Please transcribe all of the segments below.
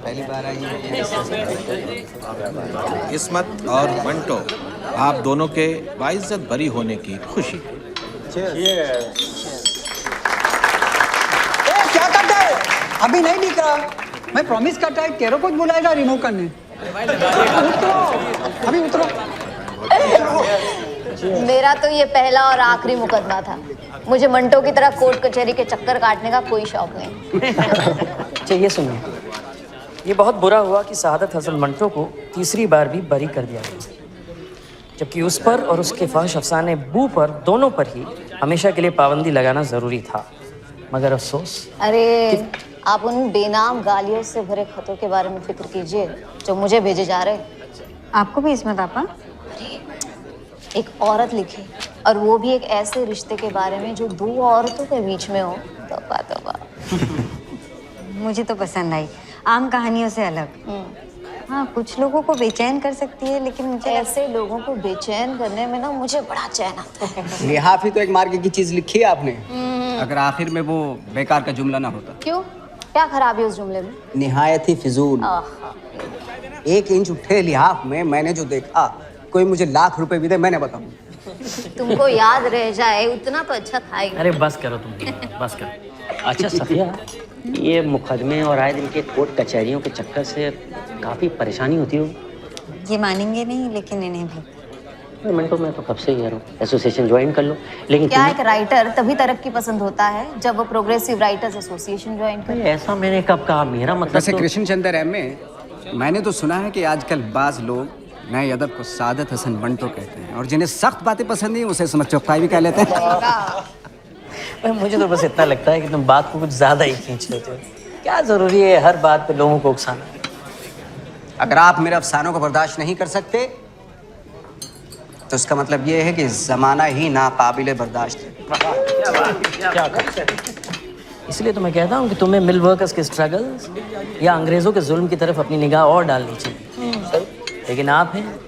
पहली बार आई हैं। इस्मत और मंटो, आप दोनों के बाइज्जत बरी होने की खुशी। क्या करता है? अभी नहीं दिख रहा। मैं प्रॉमिस करता है तेरे को बुलाएगा रिमूव करने। उतरो, अभी उतरो। मेरा तो ये पहला और आखिरी मुकदमा था। मुझे मंटो की तरह कोर्ट कचहरी के चक्कर काटने का कोई शौक नहीं। चलिए सुनिए, ये बहुत बुरा हुआ कि सआदत हसन मंटो को तीसरी बार भी बरी कर दिया गया, जबकि उस पर और उसके फहश अफसाने बू पर, दोनों पर ही हमेशा के लिए पाबंदी लगाना जरूरी था। मगर अफसोस। अरे आप उन बेनाम गालियों से भरे खतों के बारे में फिक्र कीजिए जो मुझे भेजे जा रहे। आपको भी इस्मत आपा? एक औरत लिखी, और वो भी एक ऐसे रिश्ते के बारे में जो दो औरतों के बीच में हो। तौबा तौबा। मुझे तो पसंद आई, आम कहानियों से अलग। हाँ, कुछ लोगों को बेचैन कर सकती है, लेकिन मुझे ऐसे लोगों को बेचैन करने में ना मुझे बड़ा चैन आता है। लिहाफ ही तो एक मार्के की चीज लिखी है आपने। अगर आखिर में वो बेकार का जुमला ना होता। क्यों, क्या खराबी उस जुमले में? निहायत ही फिजूल। 1 इंच उठे लिहाफ में मैंने जो देखा, कोई मुझे लाख रुपए भी दे मैं बताऊं। तुमको याद रह जाए उतना तो अच्छा था ही। अरे बस करो तुम, बस करो। अच्छा सफिया, ये मुकदमे और आए दिन के कोर्ट कचहरियों के चक्कर से काफ़ी परेशानी होती हो। ये मानेंगे नहीं, लेकिन इन्हें भी। मिनटों में तो कब से ही कह रहा हूँ, एसोसिएशन ज्वाइन कर लो। लेकिन क्या एक राइटर तभी तरक्की पसंद होता है जब वो प्रोग्रेसिव राइटर्स एसोसिएशन ज्वाइन करे। ऐसा मैंने कब कहा, मेरा मतलब वैसे तो... कृष्ण चंद्र एम.ए. मैंने तो सुना है कि आजकल बाज लोग नए अदब को सआदत हसन मंटो कहते हैं, और जिन्हें सख्त बातें पसंद नहीं उसे समझ चौपाई भी कह लेते हैं। मुझे तो बस इतना लगता है कि तुम बात को कुछ ज्यादा ही खींच लेते हो। क्या जरूरी है हर बात पे लोगों को उकसाना? अगर आप मेरे अफसानों को बर्दाश्त नहीं कर सकते तो इसका मतलब ये है कि जमाना ही नाकाबिले बर्दाश्त है। इसलिए तो मैं कहता हूँ कि तुम्हें मिल वर्कर्स के स्ट्रगल्स या अंग्रेजों के जुल्म की तरफ अपनी निगाह और डालनी चाहिए। लेकिन आप हैं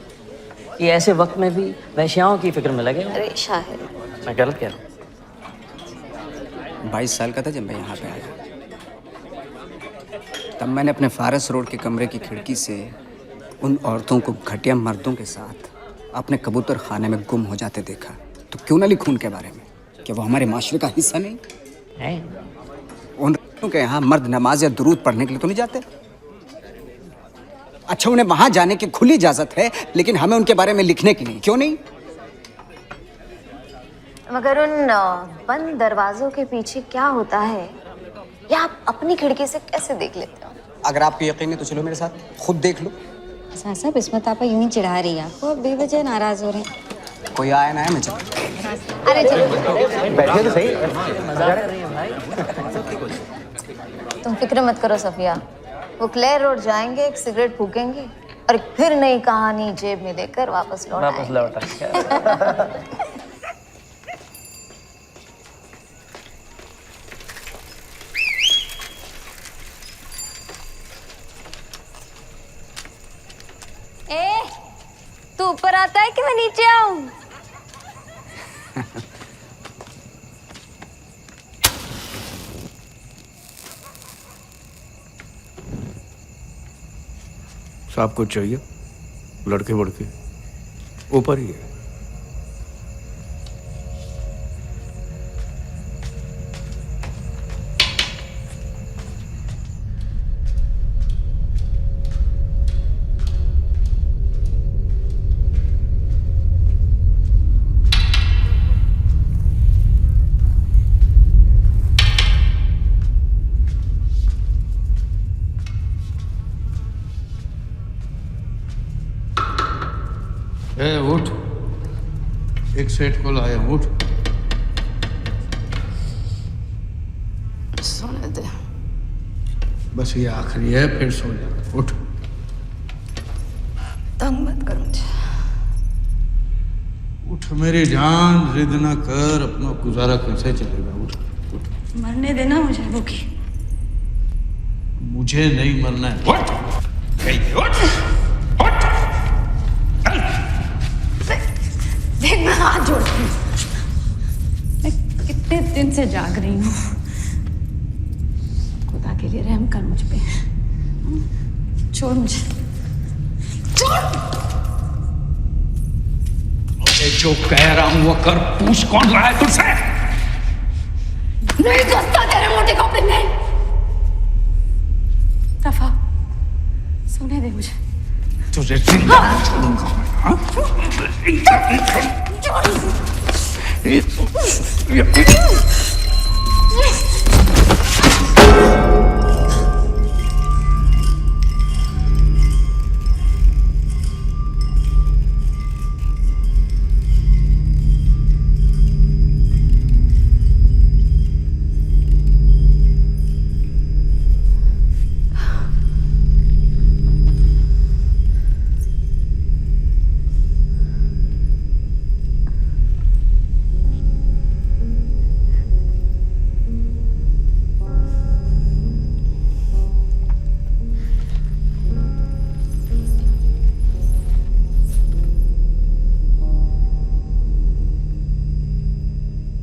कि ऐसे वक्त में भी वैश्याओं की फिक्र में लगे। अरे शाहिर, मैं गलत कह रहा हूँ? 22 साल का था जब मैं यहाँ पे आया। तब मैंने अपने फारस रोड के कमरे की खिड़की से उन औरतों को घटिया मर्दों के साथ अपने कबूतर खाने में गुम हो जाते देखा। तो क्यों ना लिखूं उनके बारे में? क्या वो हमारे माशरे का हिस्सा नहीं है? उन के यहाँ मर्द नमाज या दुरूद पढ़ने के लिए तो नहीं जाते? अच्छा, उन्हें वहां जाने की खुली इजाजत है, लेकिन हमें उनके बारे में लिखने की नहीं। क्यों नहीं? मगर उन बंद दरवाजों के पीछे क्या होता है, या आप अपनी खिड़की से कैसे देख लेते हो? अगर आपको यकीन है तो चलो मेरे साथ, खुद देख लो। साहब, इस्मत आपा यूं ही चिढ़ा रही है आपको, अब बेवजह नाराज हो रहे हैं। कोई आया ना है, मैं चलो। अरे चलो बैठे तो सही। मजाक कर रही है भाई। तुम फिक्र मत करो सफिया, वो क्लेयर रोड जाएंगे, एक सिगरेट फूकेंगे और फिर नई कहानी जेब में लेकर वापस लौट आएंगे। तू ऊपर आता है कि मैं नीचे आऊं? साहब कुछ चाहिए? लड़के वड़के ऊपर ही है। उठ, एक सेट को लाया, उठ। सोने दे। बस ये आखिरी है, फिर सो जा। उठ। तंग मत कर मुझे। उठ मेरी जान, जिद ना कर, अपना गुजारा कैसे चलेगा? उठ उठ। मरने देना मुझे भूखी। मुझे नहीं मरना है। उठ। उठ। उठ। देख, मैं हाथ जोड़ती हूँ। मैं कितने दिन से जाग रही हूँ। खुदा के लिए रहम कर मुझ पे। छोड़ मुझे, मैं जो कह रहा हूं वो कर। पूछ कौन रहा है तुझसे? नहीं दोस्ता तेरे मोटे कपड़े नहीं। रफा, सोने दे मुझे। तुझे जिंदा नहीं छोड़ूंगा मैं, हाँ? छोड़।